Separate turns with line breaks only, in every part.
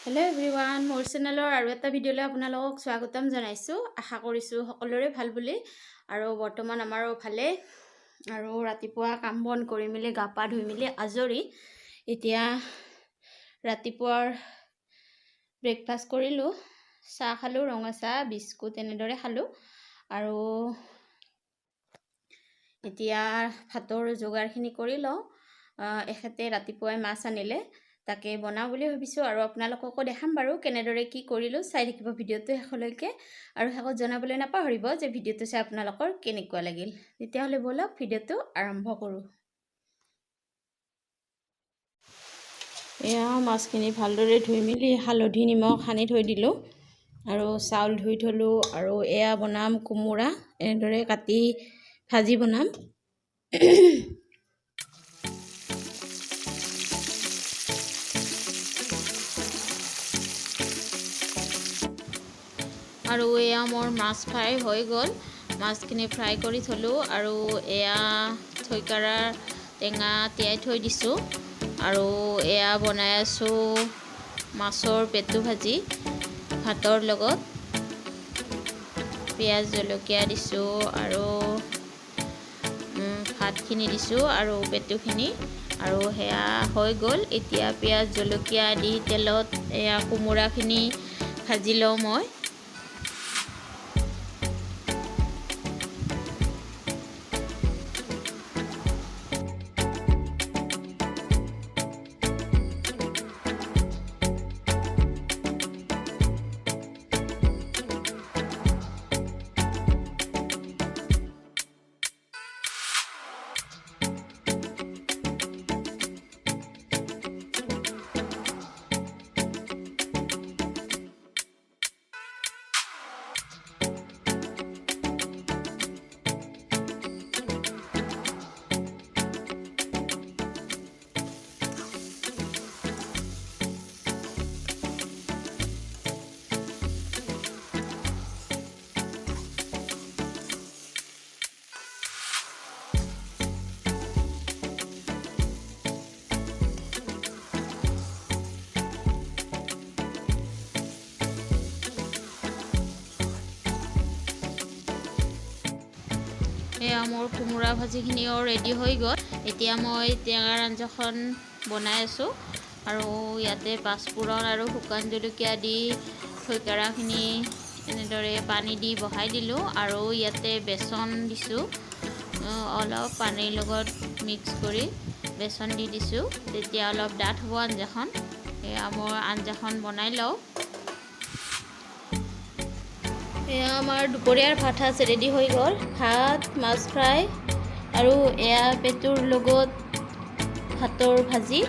Hello' everyone, মোৰ চেনেলৰ আৰু এটা ভিডিঅ'লৈ আপোনালোকক স্বাগতম জনাইছোঁ। আশা কৰিছোঁ সকলোৰে ভাল বুলি। আৰু বৰ্তমান আমাৰো ভালেই। আৰু ৰাতিপুৱা কাম বন কৰি মেলি গা পা ধুই মেলি আজৰি। এতিয়া ৰাতিপুৱাৰ ব্ৰেকফাষ্ট কৰিলোঁ। চাহ খালোঁ, ৰঙা চাহ, বিস্কুট এনেদৰে খালোঁ। আৰু এতিয়া ভাতৰ যোগাৰখিনি কৰি লওঁ। এখেতে ৰাতিপুৱাই মাছ আনিলে, তাকে বনাওঁ বুলি ভাবিছোঁ। আৰু আপোনালোককো দেখাম বাৰু কেনেদৰে কি কৰিলোঁ। চাই থাকিব ভিডিঅ'টো শেষলৈকে। আৰু শেষত জনাবলৈ নাপাহৰিব যে ভিডিঅ'টো চাই আপোনালোকৰ কেনেকুৱা লাগিল। তেতিয়াহ'লে ব'লক ভিডিঅ'টো আৰম্ভ কৰোঁ। এয়া মাছখিনি ভালদৰে ধুই মেলি হালধি নিমখ সানি থৈ দিলোঁ। আৰু চাউল ধুই থলোঁ। আৰু এয়া বনাম কোমোৰা, এনেদৰে কাটি ভাজি বনাম। আৰু এয়া মোৰ মাছ ফ্ৰাই হৈ গ'ল। মাছখিনি ফ্ৰাই কৰি থলোঁ। আৰু এয়া থৈকাৰাৰ টেঙা তিয়াই থৈ দিছোঁ। আৰু এয়া বনাই আছোঁ মাছৰ পেটু ভাজি ভাতৰ লগত। পিঁয়াজ জলকীয়া দিছোঁ আৰু ভাতখিনি দিছোঁ আৰু পেটুখিনি। আৰু সেয়া হৈ গ'ল। এতিয়া পিঁয়াজ জলকীয়া দি তেলত এয়া কোমোৰাখিনি ভাজি লওঁ মই। এয়া মোৰ কোমোৰা ভাজিখিনিও ৰেডি হৈ গ'ল। এতিয়া মই টেঙাৰ আঞ্জাখন বনাই আছোঁ। আৰু ইয়াতে পাঁচফোৰণ আৰু শুকান জলকীয়া দি থৈকাৰাখিনি এনেদৰে পানী দি বহাই দিলোঁ। আৰু ইয়াতে বেচন দিছোঁ, অলপ পানীৰ লগত মিক্স কৰি বেচন দি দিছোঁ। তেতিয়া অলপ ডাঠ হ'ব আঞ্জাখন। এয়া মোৰ আঞ্জাখন বনাই লওঁ। এয়া আমাৰ দুপৰীয়াৰ ভাত সাজ ৰেডি হৈ গ'ল। ভাত, মাছ ফ্ৰাই আৰু এয়া পেটুৰ লগত ভাতৰ ভাজি।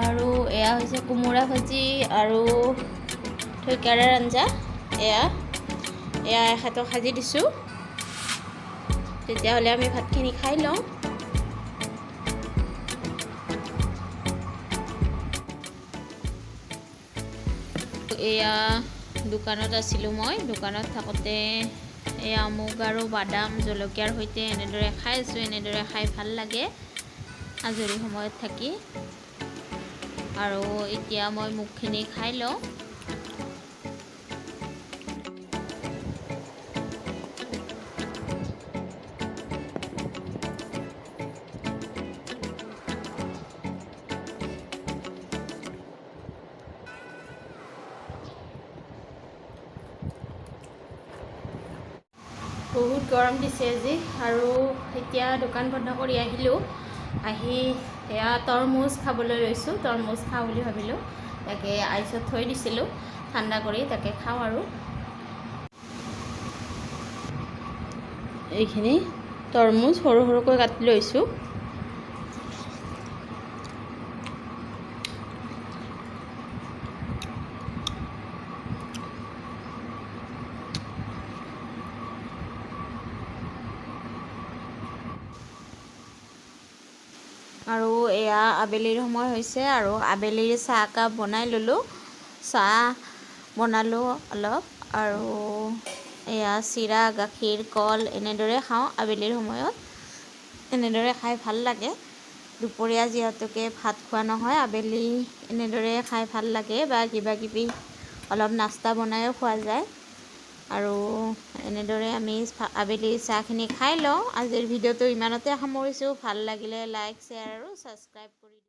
আৰু এয়া হৈছে কোমোৰা ভাজি আৰু থৈকাৰাৰ আঞ্জা। এয়া এখেতক সাজি দিছোঁ। তেতিয়াহ'লে আমি ভাতখিনি খাই লওঁ। এয়া দোকানত আছিলোঁ মই। দোকানত থাকোঁতে এয়া মুগ আৰু বাদাম জলকীয়াৰ সৈতে এনেদৰে খাই আছোঁ। এনেদৰে খাই ভাল লাগে আজৰি সময়ত থাকি। আৰু এতিয়া মই মুগখিনি খাই লওঁ। বহুত গৰম দিছে আজি। আৰু এতিয়া দোকান বন্ধ কৰি আহিলোঁ। আহি এয়া তৰমুজ খাবলৈ লৈছোঁ। তৰমুজ খাওঁ বুলি ভাবিলোঁ, তাকে আইচত থৈ দিছিলোঁ ঠাণ্ডা কৰি, তাকে খাওঁ। আৰু এইখিনি তৰমুজ সৰু সৰুকৈ কাটি লৈছোঁ। আৰু এয়া আবেলিৰ সময় হৈছে। আৰু আবেলিৰ চাহ একাপ বনাই ল'লোঁ। চাহ বনালোঁ অলপ। আৰু এয়া চিৰা, গাখীৰ, কল এনেদৰে খাওঁ আবেলিৰ সময়ত। এনেদৰে খাই ভাল লাগে। দুপৰীয়া যিহেতুকে ভাত খোৱা নহয়, আবেলি এনেদৰে খাই ভাল লাগে বা কিবাকিবি অলপ নাস্তা বনাইও খোৱা যায়। আৰু এনেদৰে আমি আবেলি চাহখিনি খাই লওঁ। আজিৰ ভিডিঅ'টো ইমানতে সামৰিছোঁ। ভাল লাগিলে লাইক, শ্বেয়াৰ আৰু ছাবস্ক্ৰাইব কৰি